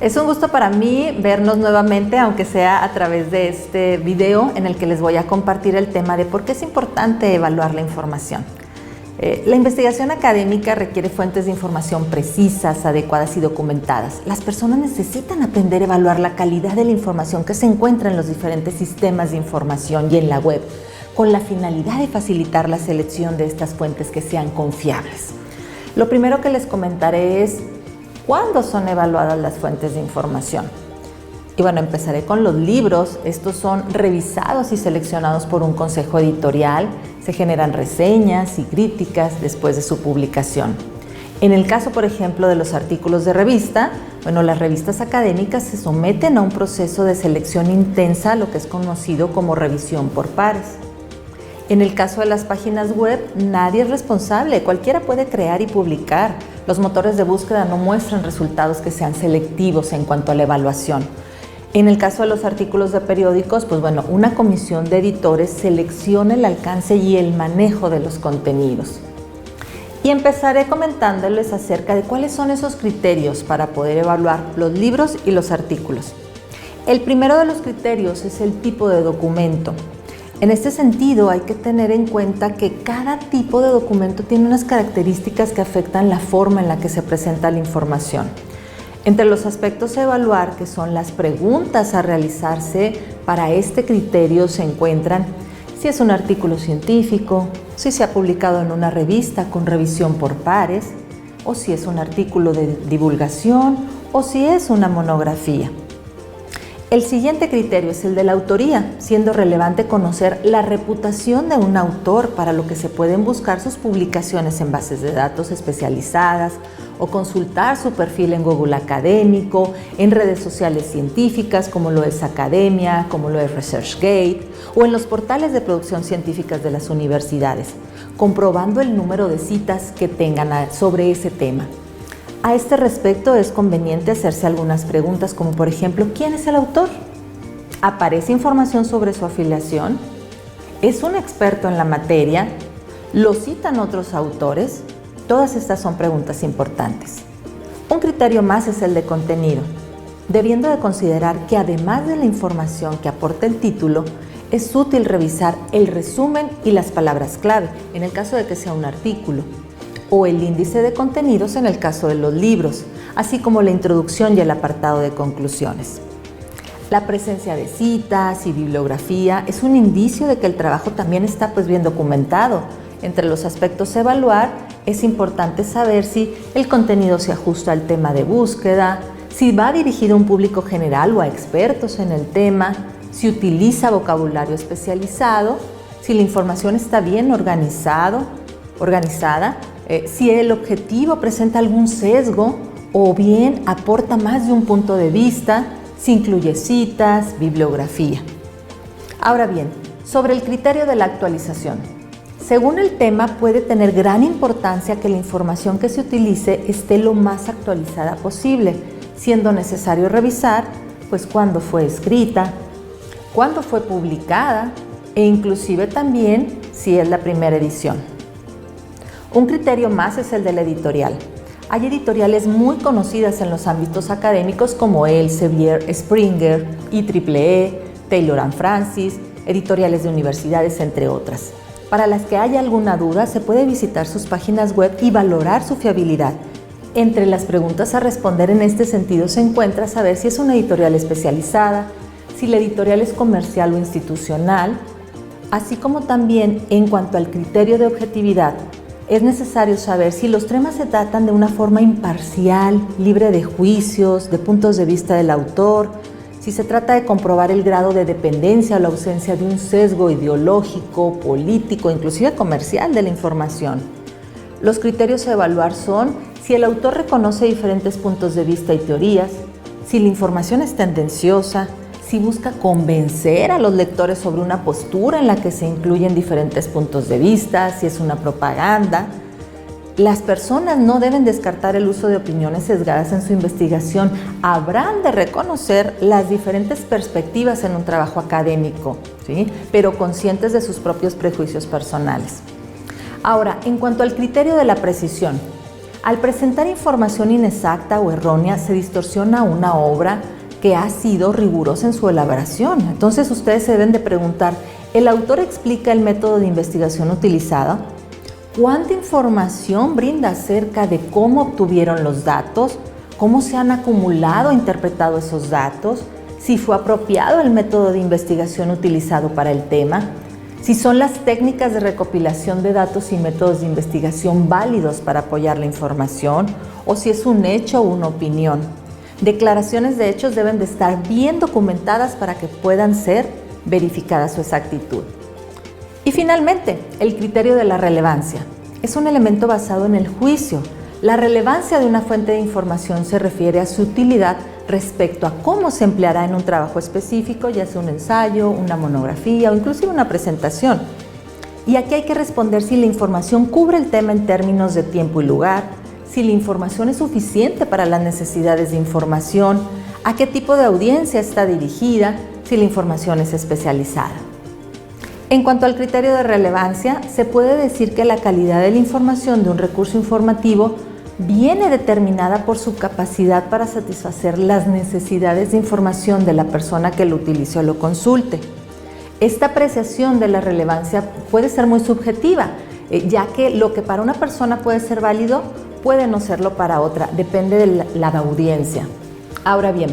Es un gusto para mí vernos nuevamente, aunque sea a través de este video en el que les voy a compartir el tema de por qué es importante evaluar la información. La investigación académica requiere fuentes de información precisas, adecuadas y documentadas. Las personas necesitan aprender a evaluar la calidad de la información que se encuentra en los diferentes sistemas de información y en la web, con la finalidad de facilitar la selección de estas fuentes que sean confiables. Lo primero que les comentaré es ¿cuándo son evaluadas las fuentes de información? Y bueno, empezaré con los libros. Estos son revisados y seleccionados por un consejo editorial. Se generan reseñas y críticas después de su publicación. En el caso, por ejemplo, de los artículos de revista, bueno, las revistas académicas se someten a un proceso de selección intensa, lo que es conocido como revisión por pares. En el caso de las páginas web, nadie es responsable, cualquiera puede crear y publicar. Los motores de búsqueda no muestran resultados que sean selectivos en cuanto a la evaluación. En el caso de los artículos de periódicos, pues bueno, una comisión de editores selecciona el alcance y el manejo de los contenidos. Y empezaré comentándoles acerca de cuáles son esos criterios para poder evaluar los libros y los artículos. El primero de los criterios es el tipo de documento. En este sentido, hay que tener en cuenta que cada tipo de documento tiene unas características que afectan la forma en la que se presenta la información. Entre los aspectos a evaluar, que son las preguntas a realizarse para este criterio, se encuentran si es un artículo científico, si se ha publicado en una revista con revisión por pares, o si es un artículo de divulgación, o si es una monografía. El siguiente criterio es el de la autoría, siendo relevante conocer la reputación de un autor, para lo que se pueden buscar sus publicaciones en bases de datos especializadas o consultar su perfil en Google Académico, en redes sociales científicas como lo es Academia, como lo es ResearchGate, o en los portales de producción científicas de las universidades, comprobando el número de citas que tengan sobre ese tema. A este respecto es conveniente hacerse algunas preguntas como por ejemplo, ¿quién es el autor? ¿Aparece información sobre su afiliación? ¿Es un experto en la materia? ¿Lo citan otros autores? Todas estas son preguntas importantes. Un criterio más es el de contenido, debiendo de considerar que además de la información que aporta el título, es útil revisar el resumen y las palabras clave, en el caso de que sea un artículo, o el índice de contenidos en el caso de los libros, así como la introducción y el apartado de conclusiones. La presencia de citas y bibliografía es un indicio de que el trabajo también está bien documentado. Entre los aspectos a evaluar, es importante saber si el contenido se ajusta al tema de búsqueda, si va dirigido a un público general o a expertos en el tema, si utiliza vocabulario especializado, si la información está bien organizada, si el objetivo presenta algún sesgo o bien aporta más de un punto de vista, si incluye citas, bibliografía. Ahora bien, sobre el criterio de la actualización. Según el tema, puede tener gran importancia que la información que se utilice esté lo más actualizada posible, siendo necesario revisar cuándo fue escrita, cuándo fue publicada e inclusive también si es la primera edición. Un criterio más es el de la editorial. Hay editoriales muy conocidas en los ámbitos académicos como Elsevier, Springer, IEEE, Taylor & Francis, editoriales de universidades, entre otras. Para las que haya alguna duda, se puede visitar sus páginas web y valorar su fiabilidad. Entre las preguntas a responder en este sentido se encuentra saber si es una editorial especializada, si la editorial es comercial o institucional, así como también en cuanto al criterio de objetividad. Es necesario saber si los temas se tratan de una forma imparcial, libre de juicios, de puntos de vista del autor, si se trata de comprobar el grado de dependencia o la ausencia de un sesgo ideológico, político, inclusive comercial de la información. Los criterios a evaluar son si el autor reconoce diferentes puntos de vista y teorías, si la información es tendenciosa, si busca convencer a los lectores sobre una postura en la que se incluyen diferentes puntos de vista, si es una propaganda. Las personas no deben descartar el uso de opiniones sesgadas en su investigación. Habrán de reconocer las diferentes perspectivas en un trabajo académico, ¿sí? Pero conscientes de sus propios prejuicios personales. Ahora, en cuanto al criterio de la precisión, Al presentar información inexacta o errónea, se distorsiona una obra que ha sido rigurosa en su elaboración. Entonces ustedes se deben de preguntar, ¿el autor explica el método de investigación utilizado? ¿Cuánta información brinda acerca de cómo obtuvieron los datos? ¿Cómo se han acumulado e interpretado esos datos? ¿Si fue apropiado el método de investigación utilizado para el tema? ¿Si son las técnicas de recopilación de datos y métodos de investigación válidos para apoyar la información? ¿O si es un hecho o una opinión? Declaraciones de hechos deben de estar bien documentadas para que puedan ser verificada su exactitud. Y finalmente, el criterio de la relevancia. Es un elemento basado en el juicio. La relevancia de una fuente de información se refiere a su utilidad respecto a cómo se empleará en un trabajo específico, ya sea un ensayo, una monografía o inclusive una presentación. Y aquí hay que responder si la información cubre el tema en términos de tiempo y lugar, si la información es suficiente para las necesidades de información, a qué tipo de audiencia está dirigida, si la información es especializada. En cuanto al criterio de relevancia, se puede decir que la calidad de la información de un recurso informativo viene determinada por su capacidad para satisfacer las necesidades de información de la persona que lo utilice o lo consulte. Esta apreciación de la relevancia puede ser muy subjetiva, ya que lo que para una persona puede ser válido puede no serlo para otra, depende de la audiencia. Ahora bien,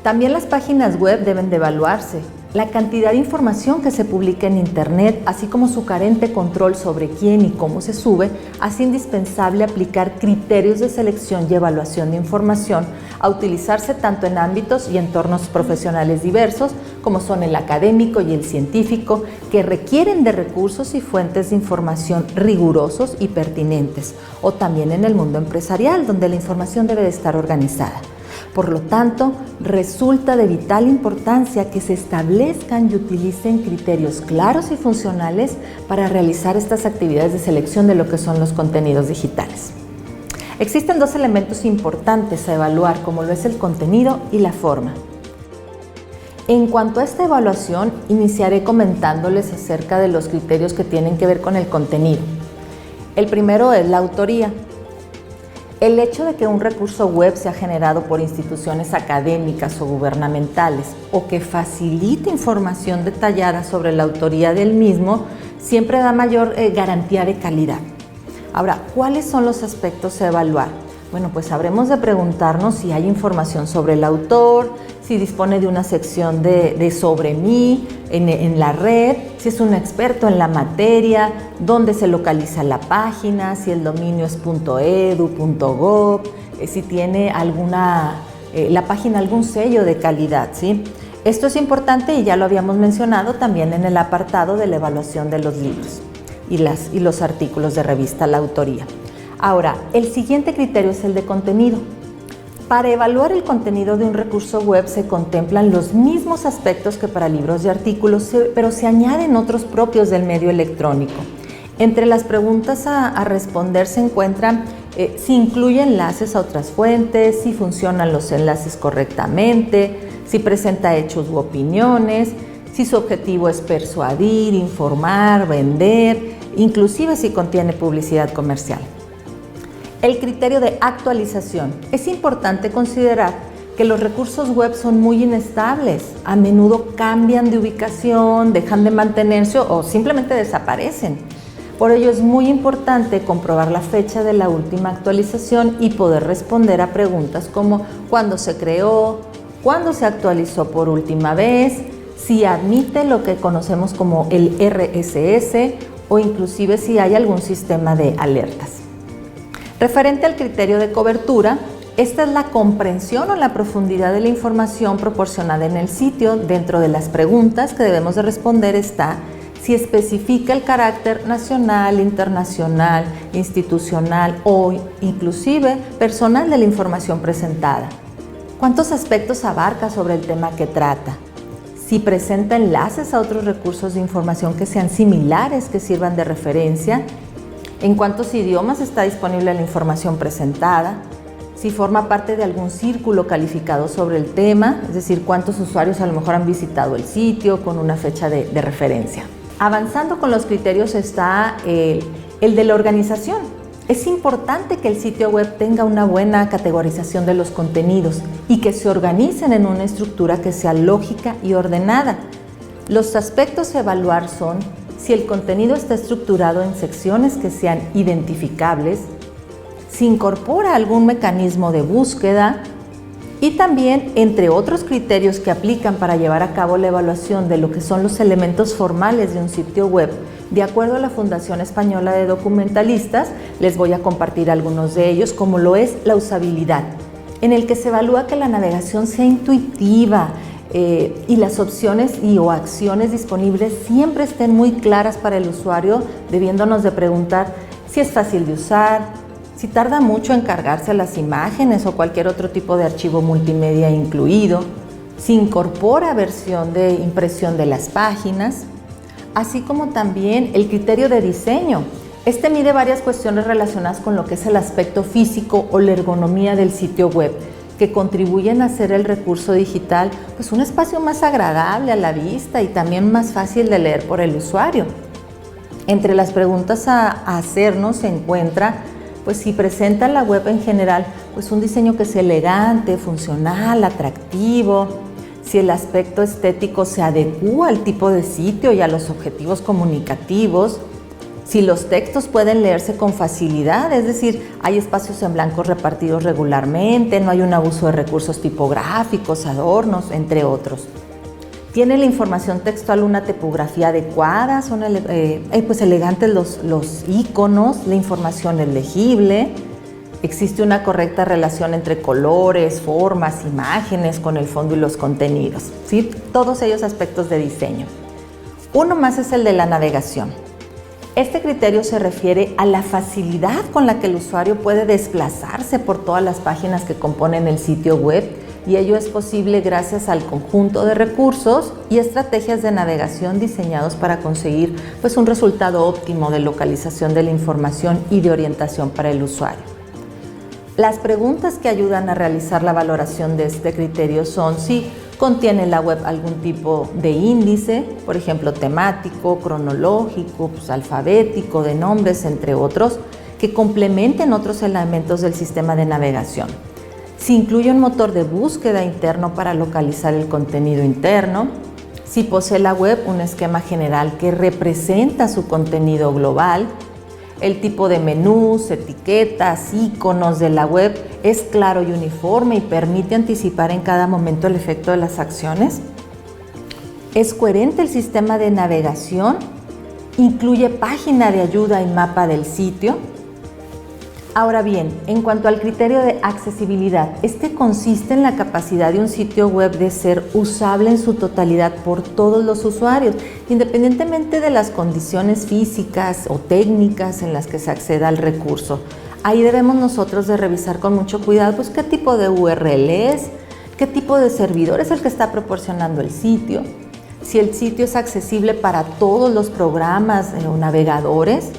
también las páginas web deben de evaluarse. La cantidad de información que se publica en Internet, así como su carente control sobre quién y cómo se sube, hace indispensable aplicar criterios de selección y evaluación de información a utilizarse tanto en ámbitos y entornos profesionales diversos, como son el académico y el científico, que requieren de recursos y fuentes de información rigurosos y pertinentes, o también en el mundo empresarial, donde la información debe de estar organizada. Por lo tanto, resulta de vital importancia que se establezcan y utilicen criterios claros y funcionales para realizar estas actividades de selección de lo que son los contenidos digitales. Existen dos elementos importantes a evaluar, como lo es el contenido y la forma. En cuanto a esta evaluación, iniciaré comentándoles acerca de los criterios que tienen que ver con el contenido. El primero es la autoría. El hecho de que un recurso web sea generado por instituciones académicas o gubernamentales o que facilite información detallada sobre la autoría del mismo siempre da mayor garantía de calidad. Ahora, ¿cuáles son los aspectos a evaluar? Bueno, pues habremos de preguntarnos si hay información sobre el autor, si dispone de una sección de sobre mí en la red, si es un experto en la materia, dónde se localiza la página, si el dominio es .edu, .gov, si tiene la página algún sello de calidad, ¿sí? Esto es importante y ya lo habíamos mencionado también en el apartado de la evaluación de los libros y los artículos de revista, la autoría. Ahora, el siguiente criterio es el de contenido. Para evaluar el contenido de un recurso web se contemplan los mismos aspectos que para libros y artículos, pero se añaden otros propios del medio electrónico. Entre las preguntas a responder se encuentran si incluye enlaces a otras fuentes, si funcionan los enlaces correctamente, si presenta hechos u opiniones, si su objetivo es persuadir, informar, vender, inclusive si contiene publicidad comercial. El criterio de actualización. Es importante considerar que los recursos web son muy inestables. A menudo cambian de ubicación, dejan de mantenerse o simplemente desaparecen. Por ello es muy importante comprobar la fecha de la última actualización y poder responder a preguntas como cuándo se creó, cuándo se actualizó por última vez, si admite lo que conocemos como el RSS o inclusive si hay algún sistema de alertas. Referente al criterio de cobertura, esta es la comprensión o la profundidad de la información proporcionada en el sitio. Dentro de las preguntas que debemos de responder está si especifica el carácter nacional, internacional, institucional o inclusive personal de la información presentada. ¿Cuántos aspectos abarca sobre el tema que trata? Si presenta enlaces a otros recursos de información que sean similares, que sirvan de referencia. ¿En cuántos idiomas está disponible la información presentada? Si forma parte de algún círculo calificado sobre el tema, es decir, cuántos usuarios a lo mejor han visitado el sitio con una fecha de referencia. Avanzando con los criterios está el de la organización. Es importante que el sitio web tenga una buena categorización de los contenidos y que se organicen en una estructura que sea lógica y ordenada. Los aspectos a evaluar son si el contenido está estructurado en secciones que sean identificables, si incorpora algún mecanismo de búsqueda y también, entre otros criterios que aplican para llevar a cabo la evaluación de lo que son los elementos formales de un sitio web. De acuerdo a la Fundación Española de Documentalistas, les voy a compartir algunos de ellos, como lo es la usabilidad, en el que se evalúa que la navegación sea intuitiva y las opciones o acciones disponibles siempre estén muy claras para el usuario, debiéndonos de preguntar si es fácil de usar, si tarda mucho en cargarse las imágenes o cualquier otro tipo de archivo multimedia incluido, si incorpora versión de impresión de las páginas, así como también el criterio de diseño. Este mide varias cuestiones relacionadas con lo que es el aspecto físico o la ergonomía del sitio web, que contribuyen a hacer el recurso digital pues un espacio más agradable a la vista y también más fácil de leer por el usuario. Entre las preguntas a hacernos se encuentra pues si presenta la web en general pues un diseño que sea elegante, funcional, atractivo, si el aspecto estético se adecúa al tipo de sitio y a los objetivos comunicativos, si los textos pueden leerse con facilidad, es decir, hay espacios en blanco repartidos regularmente, no hay un abuso de recursos tipográficos, adornos, entre otros. ¿Tiene la información textual una tipografía adecuada? ¿Son pues elegantes los iconos? ¿La información es legible? ¿Existe una correcta relación entre colores, formas, imágenes con el fondo y los contenidos? ¿Sí? Todos ellos aspectos de diseño. Uno más es el de la navegación. Este criterio se refiere a la facilidad con la que el usuario puede desplazarse por todas las páginas que componen el sitio web, y ello es posible gracias al conjunto de recursos y estrategias de navegación diseñados para conseguir pues un resultado óptimo de localización de la información y de orientación para el usuario. Las preguntas que ayudan a realizar la valoración de este criterio son si contiene la web algún tipo de índice, por ejemplo temático, cronológico, pues, alfabético, de nombres, entre otros, que complementen otros elementos del sistema de navegación. Si incluye un motor de búsqueda interno para localizar el contenido interno, si posee la web un esquema general que representa su contenido global, el tipo de menús, etiquetas, iconos de la web es claro y uniforme y permite anticipar en cada momento el efecto de las acciones. ¿Es coherente el sistema de navegación? ¿Incluye página de ayuda y mapa del sitio? Ahora bien, en cuanto al criterio de accesibilidad, este consiste en la capacidad de un sitio web de ser usable en su totalidad por todos los usuarios, independientemente de las condiciones físicas o técnicas en las que se acceda al recurso. Ahí debemos nosotros de revisar con mucho cuidado pues qué tipo de URL es, qué tipo de servidor es el que está proporcionando el sitio, si el sitio es accesible para todos los programas o navegadores,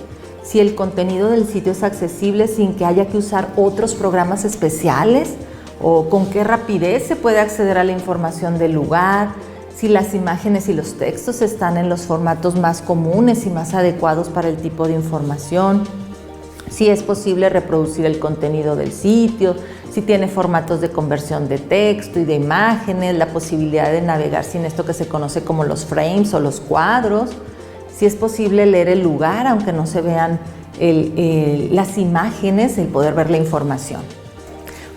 si el contenido del sitio es accesible sin que haya que usar otros programas especiales o con qué rapidez se puede acceder a la información del lugar, si las imágenes y los textos están en los formatos más comunes y más adecuados para el tipo de información, si es posible reproducir el contenido del sitio, si tiene formatos de conversión de texto y de imágenes, la posibilidad de navegar sin esto que se conoce como los frames o los cuadros, si es posible leer el lugar aunque no se vean las imágenes, el poder ver la información.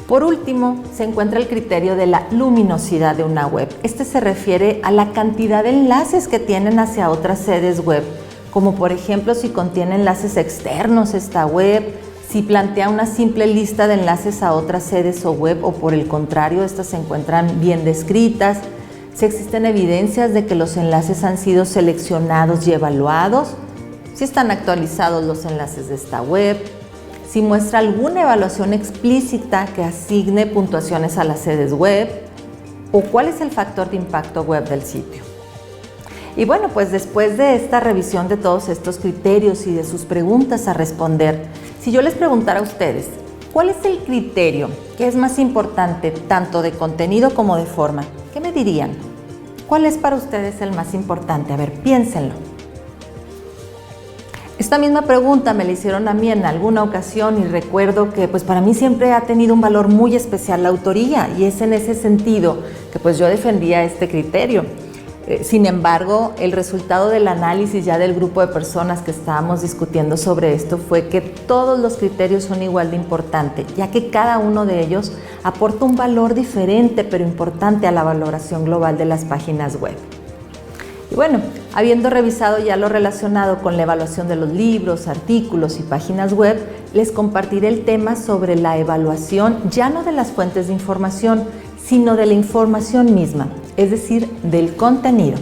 Por último, se encuentra el criterio de la luminosidad de una web. Este se refiere a la cantidad de enlaces que tienen hacia otras sedes web, como por ejemplo si contiene enlaces externos esta web, si plantea una simple lista de enlaces a otras sedes o web o por el contrario, estas se encuentran bien descritas, si existen evidencias de que los enlaces han sido seleccionados y evaluados, si están actualizados los enlaces de esta web, si muestra alguna evaluación explícita que asigne puntuaciones a las sedes web o cuál es el factor de impacto web del sitio. Y bueno, pues después de esta revisión de todos estos criterios y de sus preguntas a responder, si yo les preguntara a ustedes, ¿cuál es el criterio que es más importante tanto de contenido como de forma? ¿Qué me dirían? ¿Cuál es para ustedes el más importante? A ver, piénsenlo. Esta misma pregunta me la hicieron a mí en alguna ocasión y recuerdo que pues para mí siempre ha tenido un valor muy especial la autoría, y es en ese sentido que pues yo defendía este criterio. Sin embargo, el resultado del análisis ya del grupo de personas que estábamos discutiendo sobre esto fue que todos los criterios son igual de importantes, ya que cada uno de ellos aporta un valor diferente pero importante a la valoración global de las páginas web. Y bueno, habiendo revisado ya lo relacionado con la evaluación de los libros, artículos y páginas web, les compartiré el tema sobre la evaluación ya no de las fuentes de información, sino de la información misma, es decir, del contenido.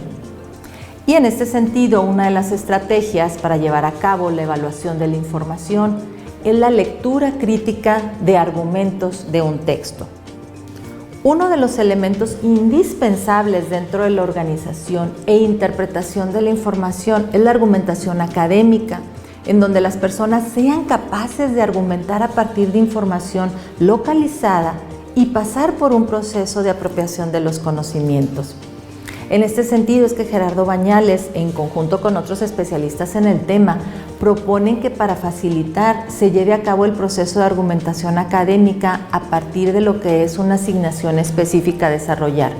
Y en este sentido, una de las estrategias para llevar a cabo la evaluación de la información es la lectura crítica de argumentos de un texto. Uno de los elementos indispensables dentro de la organización e interpretación de la información es la argumentación académica, en donde las personas sean capaces de argumentar a partir de información localizada y pasar por un proceso de apropiación de los conocimientos. En este sentido es que Gerardo Bañales, en conjunto con otros especialistas en el tema, proponen que para facilitar se lleve a cabo el proceso de argumentación académica a partir de lo que es una asignación específica a desarrollar,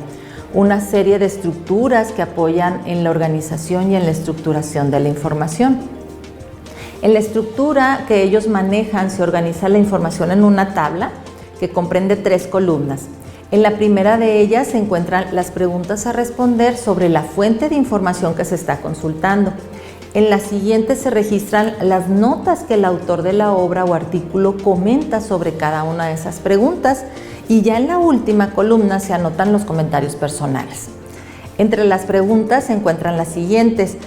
una serie de estructuras que apoyan en la organización y en la estructuración de la información. En la estructura que ellos manejan se organiza la información en una tabla que comprende 3 columnas. En la primera de ellas se encuentran las preguntas a responder sobre la fuente de información que se está consultando. En la siguiente se registran las notas que el autor de la obra o artículo comenta sobre cada una de esas preguntas, y ya en la última columna se anotan los comentarios personales. Entre las preguntas se encuentran las siguientes: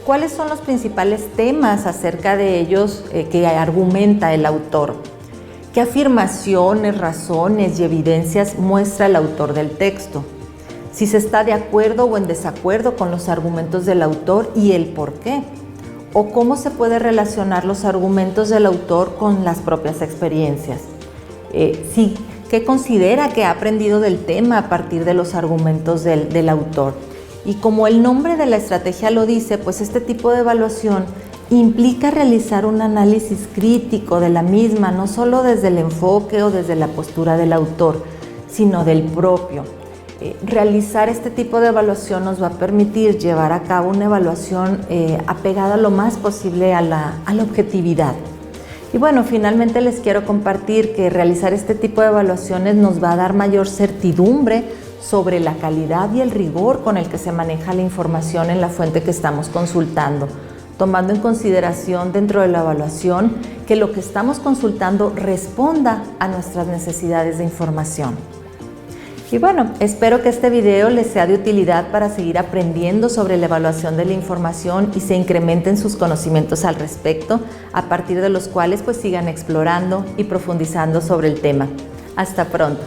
¿cuáles son los principales temas acerca de ellos que argumenta el autor? ¿Qué afirmaciones, razones y evidencias muestra el autor del texto? Si se está de acuerdo o en desacuerdo con los argumentos del autor y el por qué. O cómo se puede relacionar los argumentos del autor con las propias experiencias. ¿Qué considera que ha aprendido del tema a partir de los argumentos del autor? Y como el nombre de la estrategia lo dice, pues este tipo de evaluación implica realizar un análisis crítico de la misma, no solo desde el enfoque o desde la postura del autor, sino del propio. Realizar este tipo de evaluación nos va a permitir llevar a cabo una evaluación apegada lo más posible a la objetividad. Y bueno, finalmente les quiero compartir que realizar este tipo de evaluaciones nos va a dar mayor certidumbre sobre la calidad y el rigor con el que se maneja la información en la fuente que estamos consultando, tomando en consideración dentro de la evaluación que lo que estamos consultando responda a nuestras necesidades de información. Y bueno, espero que este video les sea de utilidad para seguir aprendiendo sobre la evaluación de la información y se incrementen sus conocimientos al respecto, a partir de los cuales pues sigan explorando y profundizando sobre el tema. Hasta pronto.